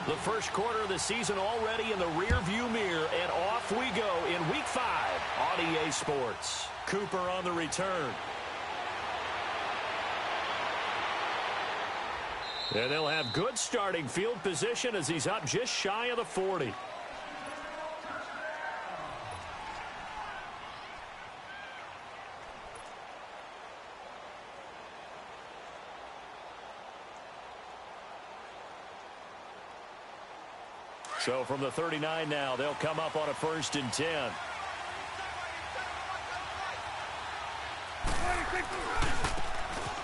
The first quarter of the season already in the rear-view mirror, and off we go in Week 5 on EA Sports. Cooper on the return. And they'll have good starting field position as he's up just shy of the 40. So from the 39 now, they'll come up on a 1st and 10.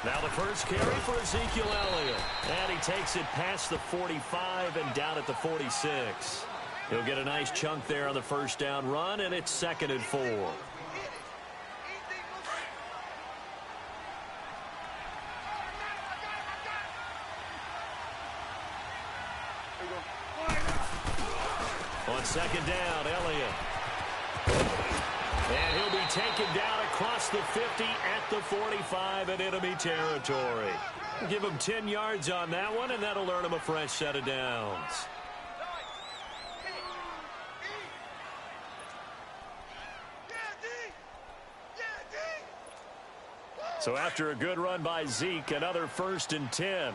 Now the first carry for Ezekiel Elliott. And he takes it past the 45 and down at the 46. He'll get a nice chunk there on the first down run, and it's 2nd and 4. On 2nd down, Elliott. And he'll be taken down across the 50 at the 45 in enemy territory. Give him 10 yards on that one, and that'll earn him a fresh set of downs. So after a good run by Zeke, another 1st and 10.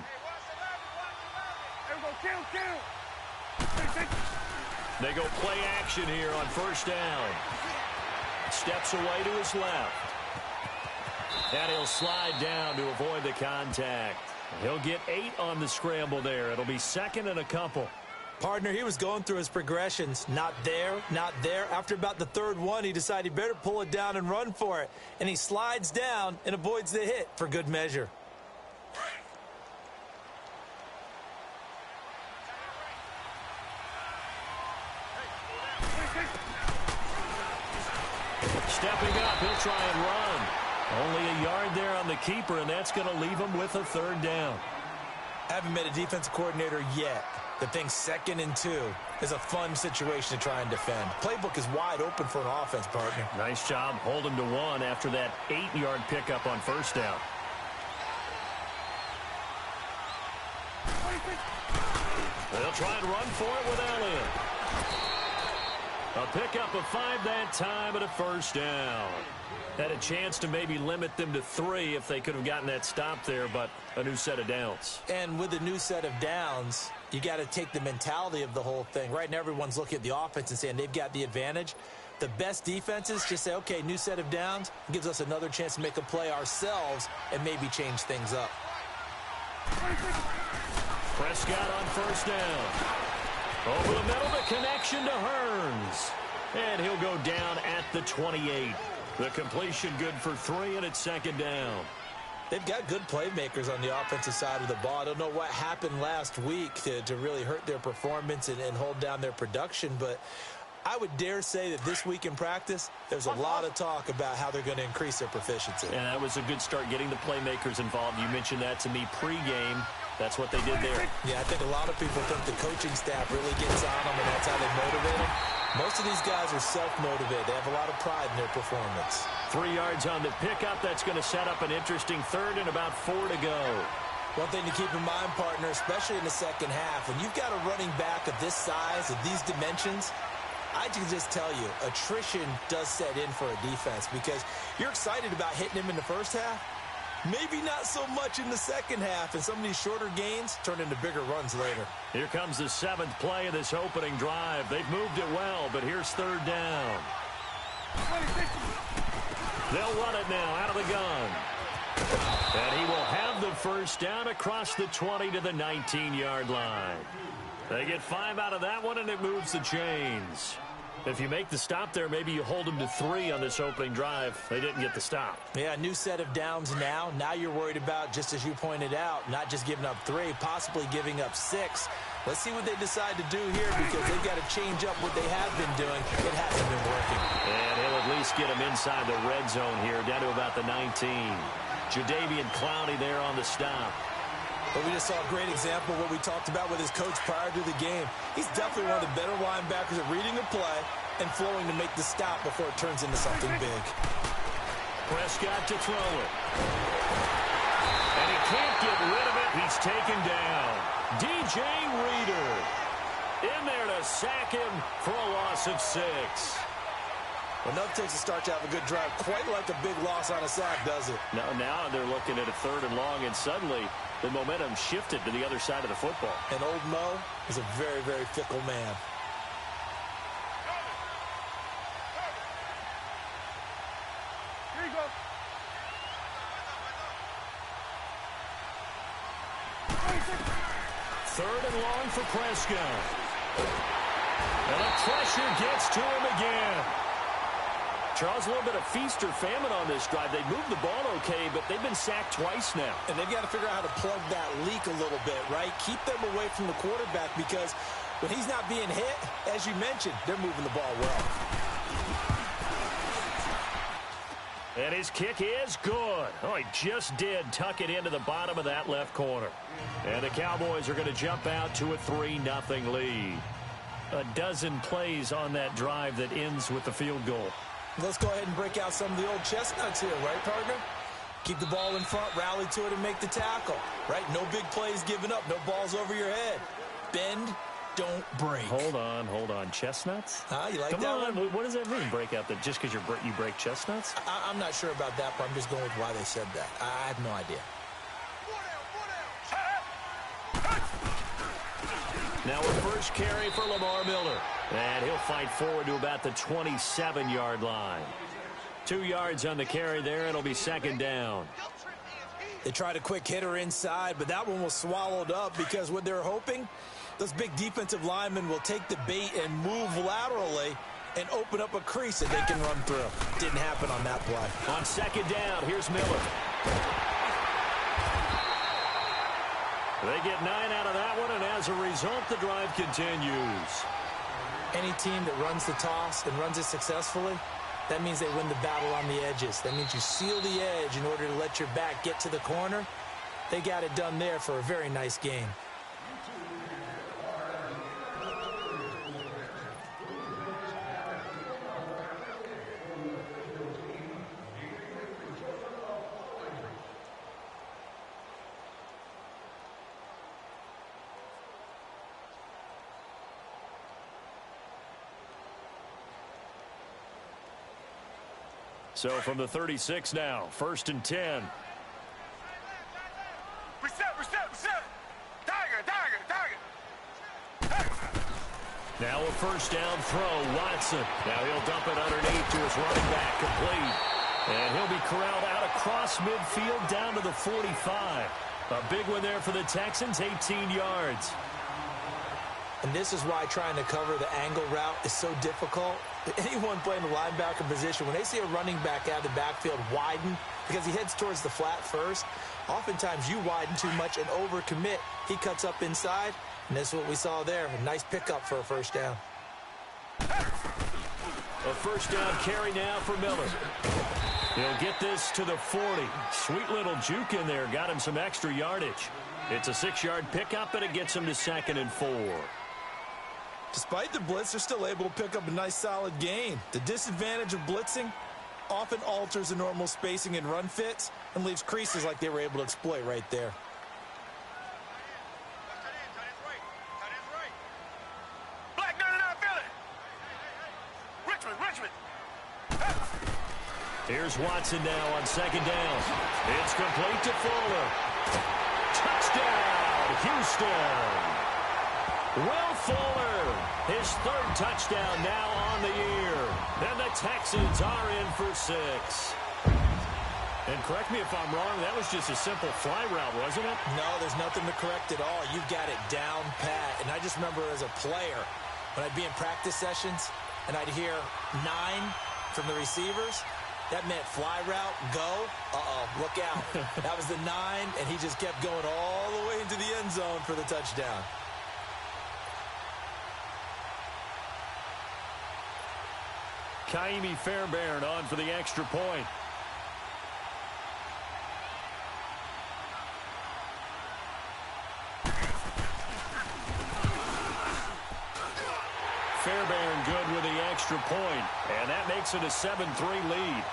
They go play action here on 1st down. Steps away to his left. And he'll slide down to avoid the contact. He'll get 8 on the scramble there. It'll be 2nd and a couple. Partner, he was going through his progressions. Not there, not there. After about the 3rd one, he decided he better pull it down and run for it. And he slides down and avoids the hit for good measure. Stepping up, he'll try and run. Only a yard there on the keeper, and that's going to leave him with a 3rd down. Haven't met a defensive coordinator yet that thinks 2nd and 2 is a fun situation to try and defend. Playbook is wide open for an offense, partner. Nice job holding to 1 after that 8-yard pickup on 1st down. They'll try and run for it with Elliott. A pickup of 5 that time and a 1st down. Had a chance to maybe limit them to 3 if they could have gotten that stop there, but a new set of downs. And with a new set of downs, you got to take the mentality of the whole thing. Right now, everyone's looking at the offense and saying they've got the advantage. The best defenses just say, okay, new set of downs, gives us another chance to make a play ourselves and maybe change things up. Prescott on 1st down. Over the middle, the connection to Hearns. And he'll go down at the 28. The completion good for 3, and it's 2nd down. They've got good playmakers on the offensive side of the ball. I don't know what happened last week to really hurt their performance and hold down their production, but I would dare say that this week in practice, there's a lot of talk about how they're going to increase their proficiency. And that was a good start getting the playmakers involved. You mentioned that to me pregame. That's what they did there. Yeah, I think a lot of people think the coaching staff really gets on them, and that's how they motivate them. Most of these guys are self-motivated. They have a lot of pride in their performance. 3 yards on the pickup. That's going to set up an interesting 3rd and about 4 to go. One thing to keep in mind, partner, especially in the second half, when you've got a running back of this size, of these dimensions, I can just tell you, attrition does set in for a defense because you're excited about hitting him in the first half. Maybe not so much in the second half, and some of these shorter gains turn into bigger runs later. Here comes the 7th play of this opening drive. They've moved it well, but here's 3rd down. They'll run it now out of the gun. And he will have the 1st down across the 20 to the 19-yard line. They get 5 out of that one, and it moves the chains. If you make the stop there, maybe you hold them to 3 on this opening drive. They didn't get the stop. Yeah, new set of downs now. Now you're worried about, just as you pointed out, not just giving up 3, possibly giving up 6. Let's see what they decide to do here because they've got to change up what they have been doing. It hasn't been working. And he'll at least get him inside the red zone here, down to about the 19. Jadeveon Clowney there on the stop. But we just saw a great example of what we talked about with his coach prior to the game. He's definitely one of the better linebackers at reading a play and flowing to make the stop before it turns into something big. Prescott to throw it. And he can't get rid of it. He's taken down. DJ Reader. In there to sack him for a loss of 6. Enough takes to start to have a good drive. Quite like a big loss on a sack, does it? Now they're looking at a 3rd and long, and suddenly the momentum shifted to the other side of the football. And old Mo is a very, very fickle man. Here you go. Third and long for Prescott. And the pressure gets to him again. Charles, a little bit of feast or famine on this drive. They moved the ball okay, but they've been sacked twice now. And they've got to figure out how to plug that leak a little bit, right? Keep them away from the quarterback because when he's not being hit, as you mentioned, they're moving the ball well. And his kick is good. Oh, he just did tuck it into the bottom of that left corner. And the Cowboys are going to jump out to a 3-0 lead. A dozen plays on that drive that ends with the field goal. Let's go ahead and break out some of the old chestnuts here, right, partner? Keep the ball in front, rally to it, and make the tackle, right? No big plays given up, no balls over your head. Bend, don't break. Hold on. Chestnuts? You like Come that on. one? What does that mean, break out? That just because you break chestnuts? I'm not sure about that, but I'm just going with why they said that. I have no idea. Now a first carry for Lamar Miller. And he'll fight forward to about the 27-yard line. 2 yards on the carry there. It'll be 2nd down. They tried a quick hitter inside, but that one was swallowed up because what they're hoping, those big defensive linemen will take the bait and move laterally and open up a crease that they can run through. Didn't happen on that play. On 2nd down, here's Miller. They get 9 out of that one, and as a result, the drive continues. Any team that runs the toss and runs it successfully, that means they win the battle on the edges. That means you seal the edge in order to let your back get to the corner. They got it done there for a very nice game. So from the 36 now, 1st and 10. Reset. Tiger. Now a first down throw, Watson. Now he'll dump it underneath to his running back, complete. And he'll be corralled out across midfield down to the 45. A big one there for the Texans, 18 yards. And this is why trying to cover the angle route is so difficult. Anyone playing the linebacker position, when they see a running back out of the backfield widen, because he heads towards the flat first, oftentimes you widen too much and overcommit. He cuts up inside, and that's what we saw there. A nice pickup for a first down. A first down carry now for Miller. He'll get this to the 40. Sweet little juke in there. Got him some extra yardage. It's a 6-yard pickup, and it gets him to 2nd and 4. Despite the blitz, they're still able to pick up a nice solid gain. The disadvantage of blitzing often alters the normal spacing and run fits and leaves creases like they were able to exploit right there. Black 99 Philly. Richmond. Here's Watson now on 2nd down. It's complete to Fuller. Touchdown, Houston. Will Fuller, his 3rd touchdown now on the year. And the Texans are in for 6. And correct me if I'm wrong, that was just a simple fly route, wasn't it? No, there's nothing to correct at all. You've got it down pat. And I just remember as a player, when I'd be in practice sessions and I'd hear 9 from the receivers, that meant fly route, go, look out. That was the 9, and he just kept going all the way into the end zone for the touchdown. Kaimi Fairbairn on for the extra point. Fairbairn good with the extra point, and that makes it a 7-3 lead.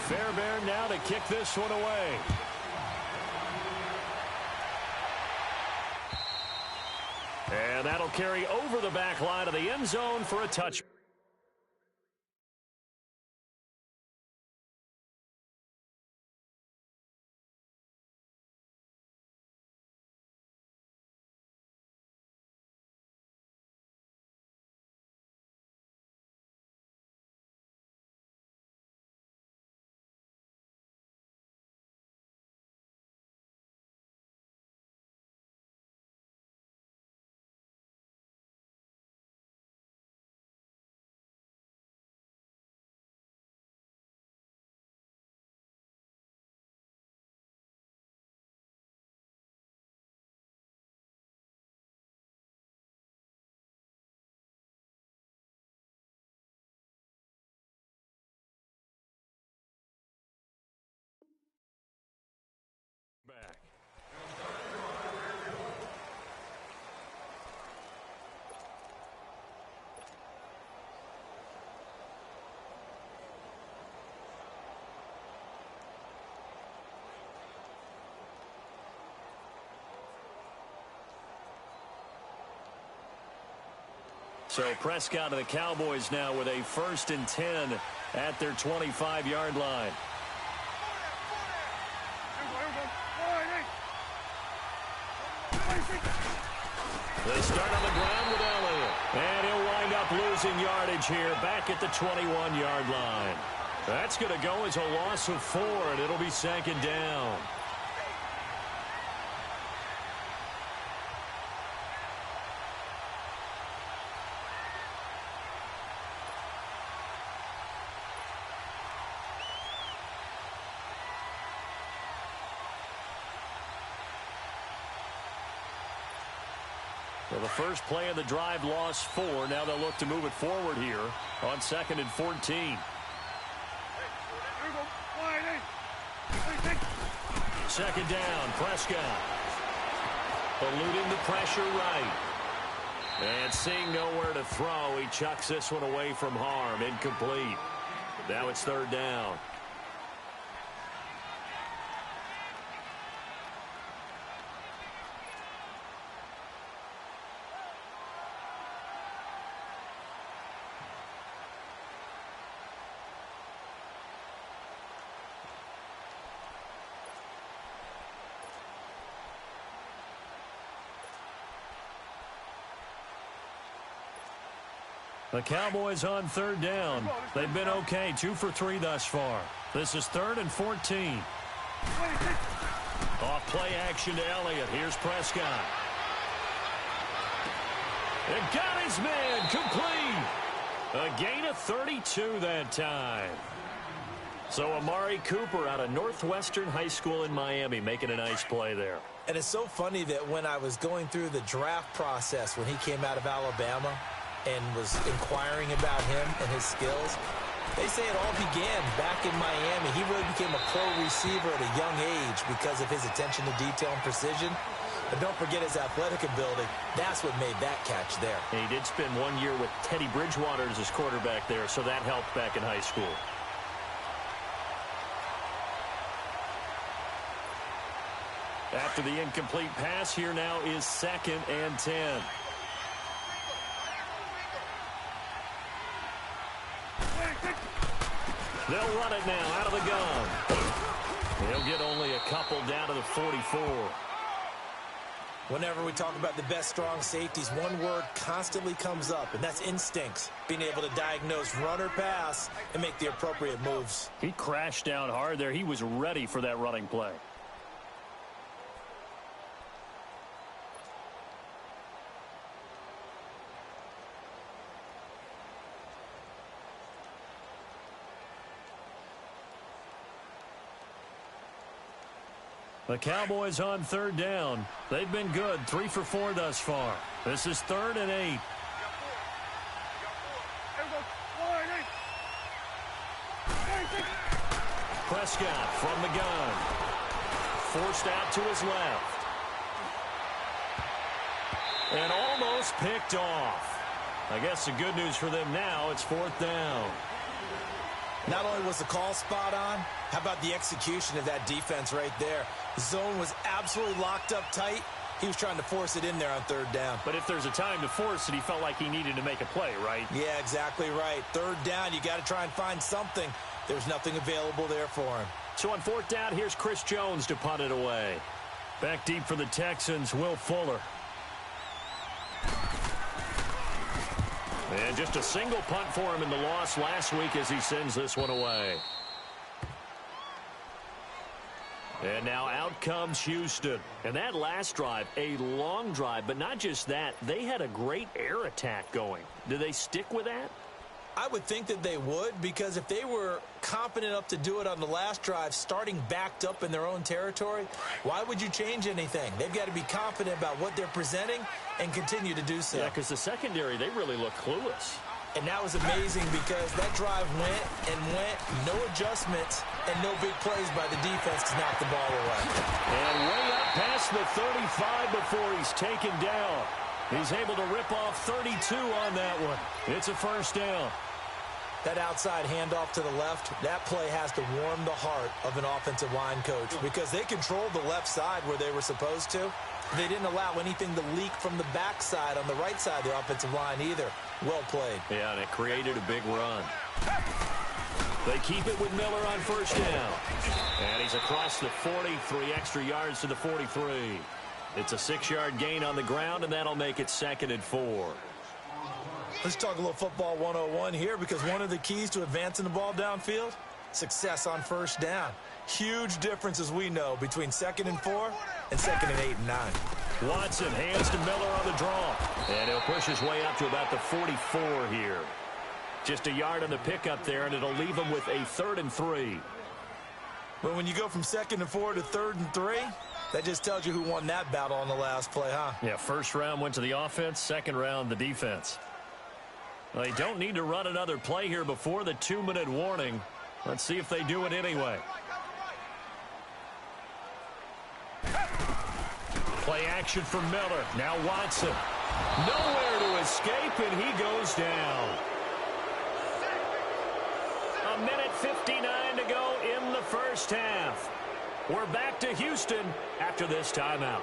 Fairbairn now to kick this one away. And that'll carry over the back line of the end zone for a touch. Back. So Prescott of the Cowboys now with a 1st and 10 at their 25-yard line. They start on the ground with Elliott. And he'll wind up losing yardage here back at the 21-yard line. That's going to go as a loss of 4, and it'll be 2nd down. Well, the first play of the drive lost 4. Now they'll look to move it forward here on 2nd and 14. Second down, Prescott. Eluding the pressure right. And seeing nowhere to throw, he chucks this one away from harm. Incomplete. Now it's 3rd down. The Cowboys on 3rd down. They've been okay, 2 for 3 thus far. This is 3rd and 14. Off play action to Elliott. Here's Prescott. It got his man complete. A gain of 32 that time. So Amari Cooper out of Northwestern High School in Miami making a nice play there. And it's so funny that when I was going through the draft process when he came out of Alabama and was inquiring about him and his skills, they say it all began back in Miami. He really became a pro receiver at a young age because of his attention to detail and precision. But don't forget his athletic ability. That's what made that catch there. And he did spend 1 year with Teddy Bridgewater as his quarterback there, so that helped back in high school. After the incomplete pass, here now is 2nd and 10. They'll run it now out of the gun. They'll get only a couple down to the 44. Whenever we talk about the best strong safeties, one word constantly comes up, and that's instincts. Being able to diagnose run or pass and make the appropriate moves. He crashed down hard there. He was ready for that running play. The Cowboys on 3rd down. They've been good, 3 for 4 thus far. This is 3rd and 8. Prescott from the gun. Forced out to his left. And almost picked off. I guess the good news for them now, it's 4th down. Not only was the call spot on, how about the execution of that defense right there? The zone was absolutely locked up tight. He was trying to force it in there on third down. But if there's a time to force it, he felt like he needed to make a play, right? Yeah, exactly right. Third down, you got to try and find something. There's nothing available there for him. So on fourth down, here's Chris Jones to punt it away. Back deep for the Texans, Will Fuller. And just a single punt for him in the loss last week as he sends this one away. And now out comes Houston. And that last drive, a long drive, but not just that. They had a great air attack going. Do they stick with that? I would think that they would, because if they were confident enough to do it on the last drive, starting backed up in their own territory, why would you change anything? They've got to be confident about what they're presenting and continue to do so. Yeah, because the secondary, they really look clueless. And that was amazing because that drive went and went, no adjustments, and no big plays by the defense to knock the ball away. And way up past the 35 before he's taken down. He's able to rip off 32 on that one. It's a first down. That outside handoff to the left, that play has to warm the heart of an offensive line coach because they controlled the left side where they were supposed to. They didn't allow anything to leak from the backside on the right side of the offensive line either. Well played. Yeah, and it created a big run. They keep it with Miller on first down. And he's across the 40, 3 extra yards to the 43. It's a 6-yard gain on the ground, and that'll make it 2nd and 4. Let's talk a little football 101 here, because one of the keys to advancing the ball downfield, success on first down. Huge difference, as we know, between 2nd and 4 and 2nd and 8 and 9. Watson hands to Miller on the draw. And he'll push his way up to about the 44 here. Just a yard on the pickup there, and it'll leave him with a 3rd and 3. Well, when you go from 2nd and 4 to 3rd and 3, that just tells you who won that battle on the last play, huh? Yeah, first round went to the offense, second round the defense. Well, they don't need to run another play here before the 2-minute warning. Let's see if they do it anyway. Play action for Miller. Now Watson. Nowhere to escape, and he goes down. 1:59 to go in the first half. We're back to Houston after this timeout.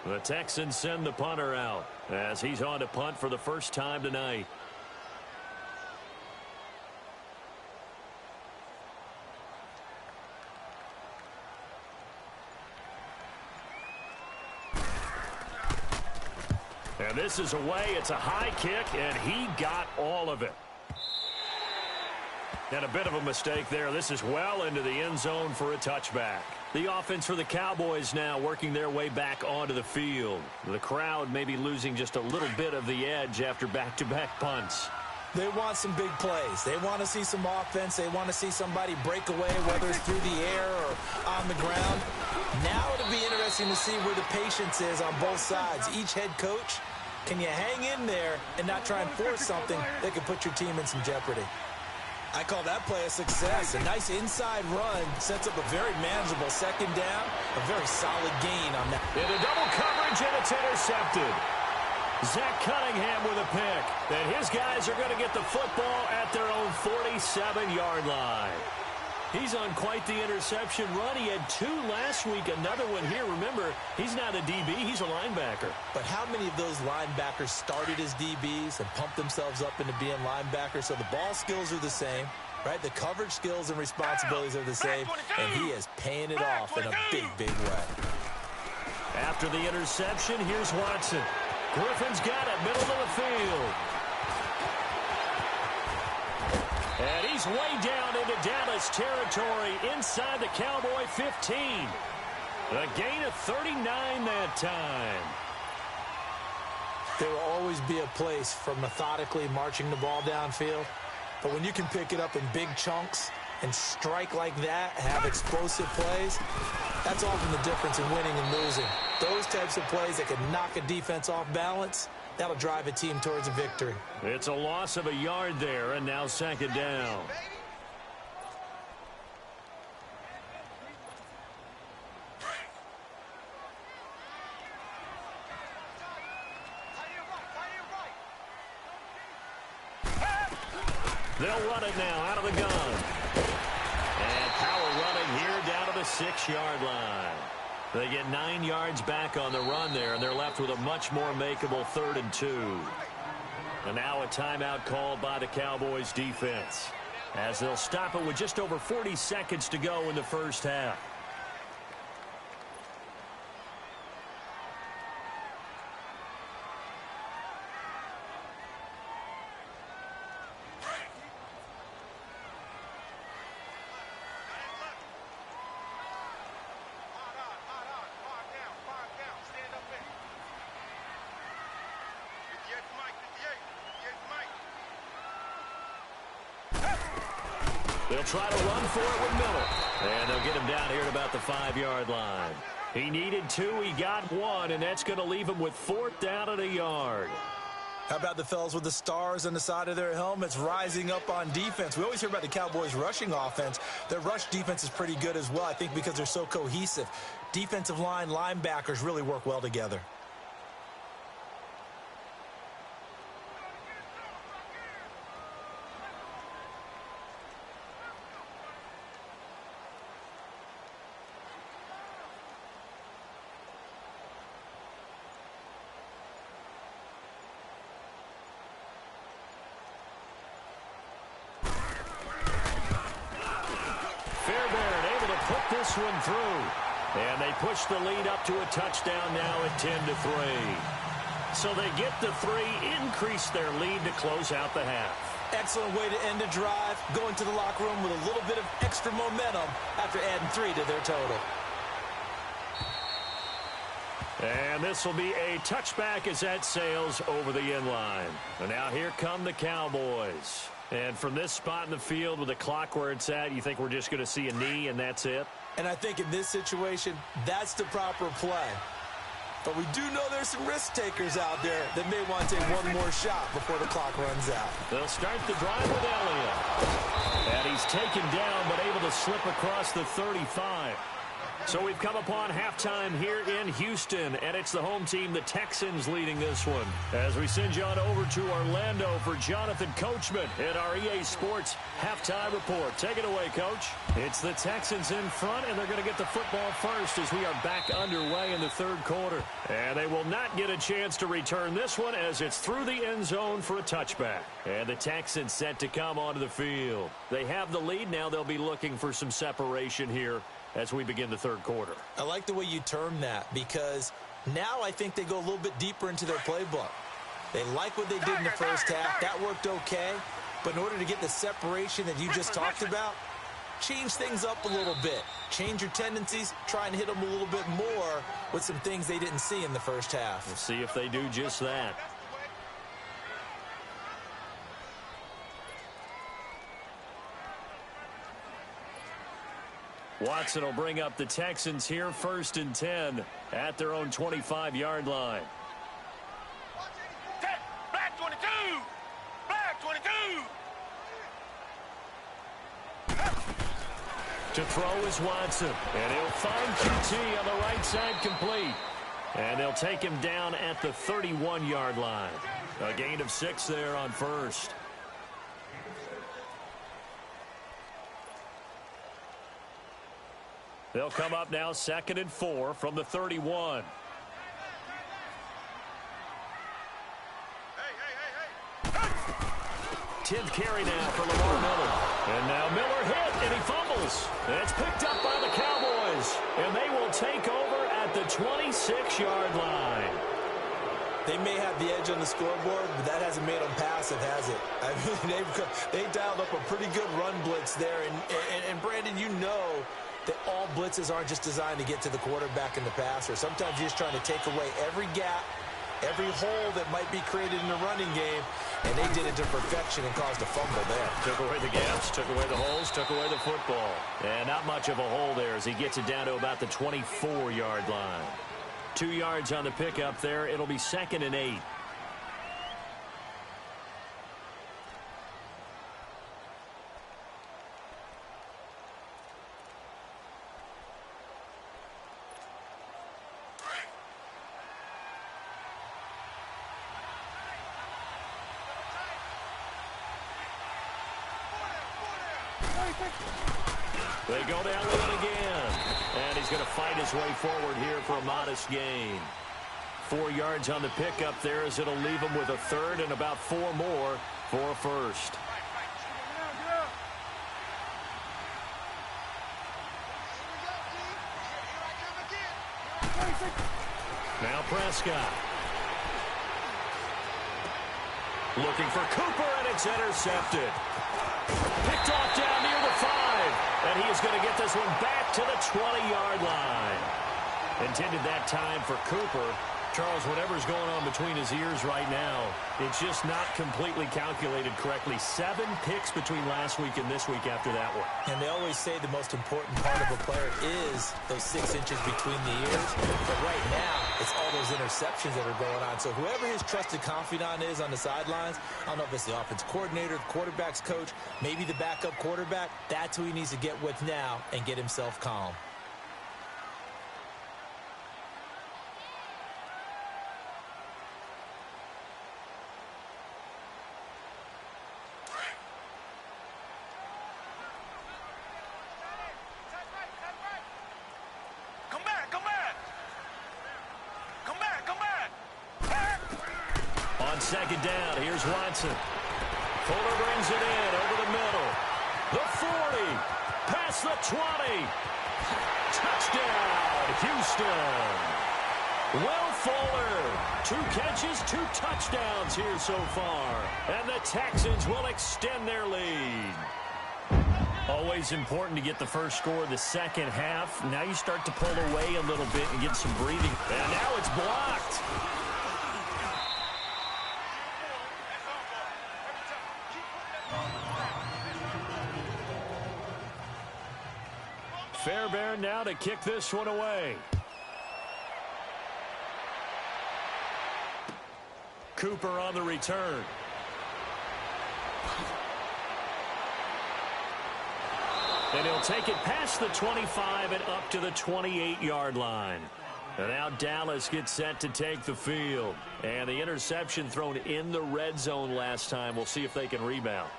The Texans send the punter out as he's on to punt for the first time tonight. And this is away. It's a high kick, and he got all of it. And a bit of a mistake there. This is well into the end zone for a touchback. The offense for the Cowboys now working their way back onto the field. The crowd may be losing just a little bit of the edge after back-to-back punts. They want some big plays. They want to see some offense. They want to see somebody break away, whether it's through the air or on the ground. Now it'll be interesting to see where the patience is on both sides. Each head coach, can you hang in there and not try and force something that could put your team in some jeopardy? I call that play a success. A nice inside run sets up a very manageable second down. A very solid gain on that. Into double coverage, and it's intercepted. Zach Cunningham with a pick. And his guys are going to get the football at their own 47-yard line. He's on quite the interception run. He had 2 last week, another one here. Remember, he's not a DB, he's a linebacker. But how many of those linebackers started as DBs and pumped themselves up into being linebackers? So the ball skills are the same, right? The coverage skills and responsibilities are the same, and he is paying it off in a big, big way. After the interception, here's Watson. Griffin's got it, middle of the field. And he's way down into Dallas territory inside the Cowboy 15. A gain of 39 that time. There will always be a place for methodically marching the ball downfield. But when you can pick it up in big chunks and strike like that, have explosive plays, that's often the difference in winning and losing. Those types of plays that can knock a defense off balance, that'll drive a team towards a victory. It's a loss of a yard there, and now second down. They'll run it now out of the gun. And power running here down to the 6-yard line. They get 9 yards back on the run there, and they're left with a much more makeable 3rd and 2. And now a timeout called by the Cowboys defense, as they'll stop it with just over 40 seconds to go in the first half. They'll try to run for it with Miller. And they'll get him down here at about the 5-yard line. He needed 2, he got 1, and that's going to leave him with 4th down at a yard. How about the fellas with the stars on the side of their helmets rising up on defense? We always hear about the Cowboys' rushing offense. Their rush defense is pretty good as well, I think, because they're so cohesive. Defensive line, linebackers really work well together. One through, and they push the lead up to a touchdown now at 10-3. So they get the 3, increase their lead to close out the half. Excellent way to end a drive, going to the locker room with a little bit of extra momentum after adding 3 to their total. And this will be a touchback as that sails over the end line. And now here come the Cowboys. And from this spot in the field with the clock where it's at, you think we're just going to see a knee and that's it? And I think in this situation, that's the proper play. But we do know there's some risk takers out there that may want to take one more shot before the clock runs out. They'll start the drive with Elliott. And he's taken down but able to slip across the 35. So we've come upon halftime here in Houston, and it's the home team, the Texans, leading this one. As we send you on over to Orlando for Jonathan Coachman at our EA Sports Halftime Report. Take it away, Coach. It's the Texans in front, and they're going to get the football first as we are back underway in the 3rd quarter. And they will not get a chance to return this one as it's through the end zone for a touchback. And the Texans set to come onto the field. They have the lead. Now they'll be looking for some separation here as we begin the 3rd quarter. I like the way you term that, because now I think they go a little bit deeper into their playbook. They like what they did in the first half. That worked okay. But in order to get the separation that you just talked about, change things up a little bit. Change your tendencies. Try and hit them a little bit more with some things they didn't see in the first half. We'll see if they do just that. Watson will bring up the Texans here, 1st and 10 at their own 25-yard line. Black 22! Black 22! To throw is Watson, and he'll find QT on the right side complete. And they'll take him down at the 31-yard line. A gain of 6 there on 1st. They'll come up now 2nd and 4 from the 31. Hey! 10th carry now for Lamar Miller. And now Miller hit, and he fumbles. And it's picked up by the Cowboys. And they will take over at the 26-yard line. They may have the edge on the scoreboard, but that hasn't made them passive, has it? I mean, they dialed up a pretty good run blitz there. And Brandon, you know that all blitzes aren't just designed to get to the quarterback and the passer. Sometimes you're just trying to take away every gap, every hole that might be created in the running game, and they did it to perfection and caused a fumble there. Took away the gaps, took away the holes, took away the football. And not much of a hole there as he gets it down to about the 24-yard line. 2 yards on the pickup there. It'll be 2nd and 8. They go down with it again. And he's going to fight his way forward here for a modest gain. 4 yards on the pickup there as it'll leave him with a third and about 4 more for a first. Now Prescott. Looking for Cooper, and it's intercepted. Picked off down near the 5. And he is going to get this one back to the 20-yard line. Intended that time for Cooper. Charles, whatever's going on between his ears right now, it's just not completely calculated correctly. 7 picks between last week and this week after that one. And they always say the most important part of a player is those 6 inches between the ears. But right now, it's all those interceptions that are going on. So whoever his trusted confidant is on the sidelines, I don't know if it's the offense coordinator, the quarterback's coach, maybe the backup quarterback, that's who he needs to get with now and get himself calm. Second down, here's Watson. Fuller brings it in over the middle. The 40, past the 20. Touchdown, Houston. Will Fuller, 2 catches, 2 touchdowns here so far. And the Texans will extend their lead. Always important to get the first score of the second half. Now you start to pull away a little bit and get some breathing. And now it's blocked. Fairbairn now to kick this one away. Cooper on the return. And he'll take it past the 25 and up to the 28-yard line. And now Dallas gets set to take the field. And the interception thrown in the red zone last time. We'll see if they can rebound.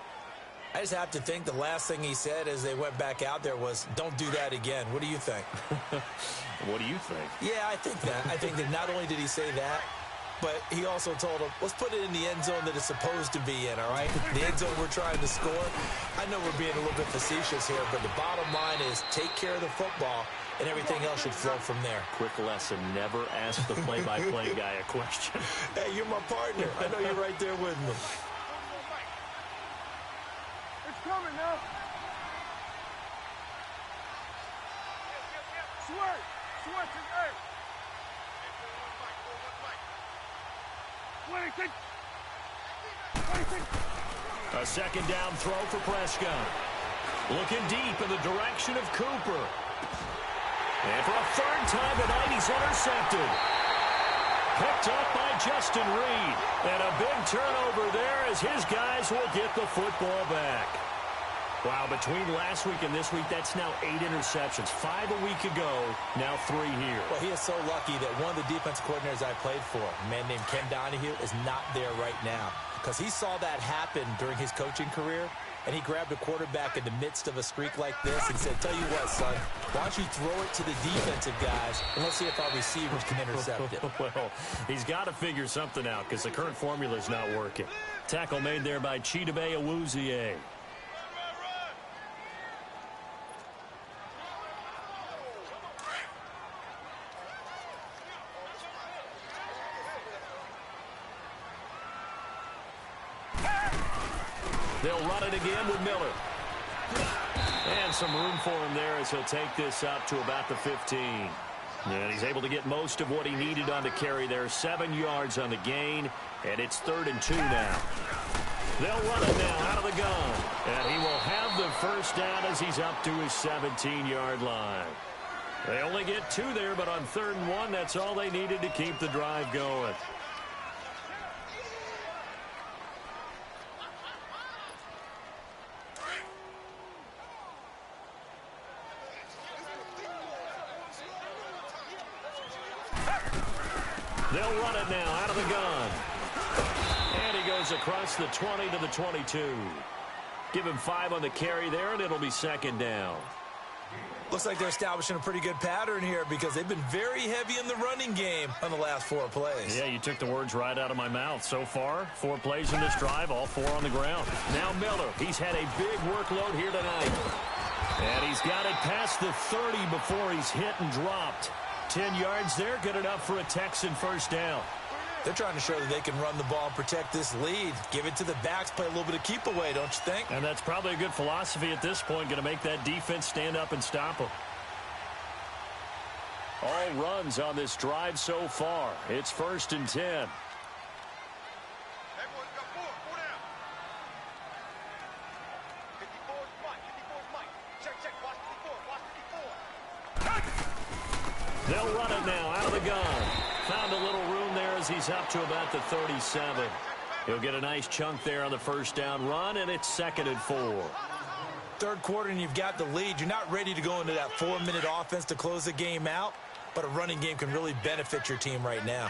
I just have to think the last thing he said as they went back out there was, don't do that again. What do you think? What do you think? Yeah, I think that. I think that not only did he say that, but he also told him, let's put it in the end zone that it's supposed to be in, all right? The end zone we're trying to score. I know we're being a little bit facetious here, but the bottom line is take care of the football, and everything else should flow from there. Quick lesson, never ask the play-by-play guy a question. Hey, you're my partner. I know you're right there with me. Coming now. Switch it, hey. A second down throw for Prescott. Looking deep in the direction of Cooper. And for a third time tonight, he's intercepted. Picked up by Justin Reed. And a big turnover there as his guys will get the football back. Wow, between last week and this week, that's now 8 interceptions. 5 a week ago, now 3 here. Well, he is so lucky that one of the defense coordinators I played for, a man named Ken Donahue, is not there right now. Because he saw that happen during his coaching career, and he grabbed a quarterback in the midst of a streak like this and said, tell you what, son, why don't you throw it to the defensive guys, and let's see if our receivers can intercept it. Well, he's got to figure something out because the current formula is not working. Tackle made there by Chidobe Awuzie. They'll run it again with Miller. And some room for him there as he'll take this up to about the 15. And he's able to get most of what he needed on the carry there. 7 yards on the gain, and it's 3rd and 2 now. They'll run it now out of the gun. And he will have the first down as he's up to his 17-yard line. They only get 2 there, but on 3rd and 1, that's all they needed to keep the drive going. They'll run it now out of the gun. And he goes across the 20 to the 22. Give him 5 on the carry there, and it'll be second down. Looks like they're establishing a pretty good pattern here because they've been very heavy in the running game on the last 4 plays. Yeah, you took the words right out of my mouth. So far, 4 plays in this drive, all 4 on the ground. Now Miller, he's had a big workload here tonight. And he's got it past the 30 before he's hit and dropped. 10 yards there, good enough for a Texan first down. They're trying to show that they can run the ball and protect this lead. Give it to the backs, play a little bit of keep away, don't you think? And that's probably a good philosophy at this point, going to make that defense stand up and stop them. All runs on this drive so far. It's 1st and 10. They'll run it now out of the gun. Found a little room there as he's up to about the 37. He'll get a nice chunk there on the first down run, and it's 2nd and 4. Third quarter and you've got the lead. You're not ready to go into that 4-minute offense to close the game out, but a running game can really benefit your team right now.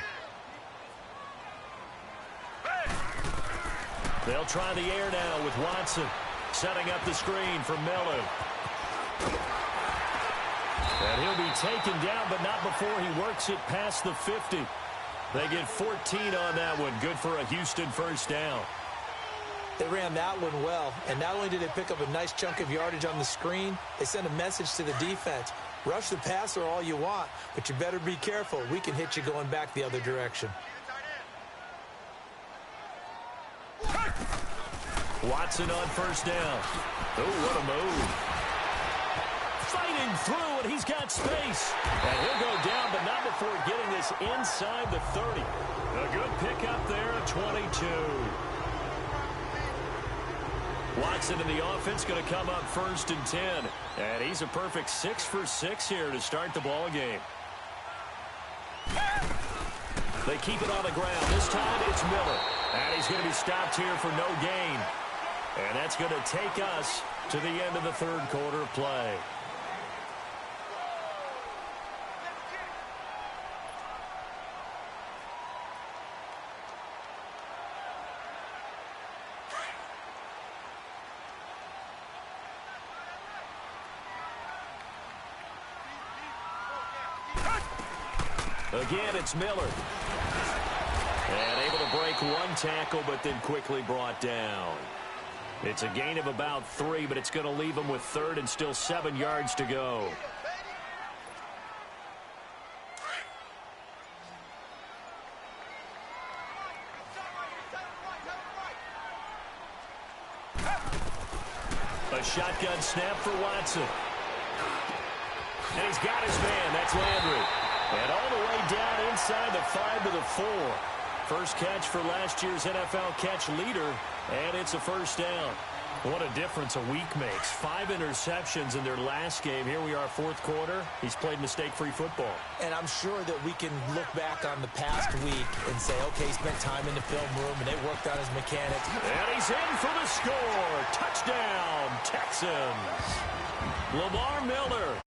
They'll try the air now with Watson. Setting up the screen for Miller. And he'll be taken down, but not before he works it past the 50. They get 14 on that one. Good for a Houston first down. They ran that one well, and not only did they pick up a nice chunk of yardage on the screen, they sent a message to the defense. Rush the passer all you want, but you better be careful. We can hit you going back the other direction. Watson on first down. Oh, what a move. Fighting through, and he's got space. And he'll go down, but not before getting this inside the 30. A good pickup there at 22. Watson in the offense going to come up 1st and 10. And he's a perfect 6 for 6 here to start the ball game. They keep it on the ground. This time it's Miller. And he's going to be stopped here for no gain. And that's going to take us to the end of the 3rd quarter of play. Again, it's Miller. And able to break 1 tackle, but then quickly brought down. It's a gain of about 3, but it's going to leave him with 3rd and still 7 yards to go. A shotgun snap for Watson. And he's got his man. That's Landry. And all the way down inside the 5 to the 4. First catch for last year's NFL catch leader, and it's a first down. What a difference a week makes. 5 interceptions in their last game. Here we are, 4th quarter. He's played mistake-free football. And I'm sure that we can look back on the past week and say, okay, he spent time in the film room, and they worked on his mechanics. And he's in for the score. Touchdown, Texans. Lamar Miller.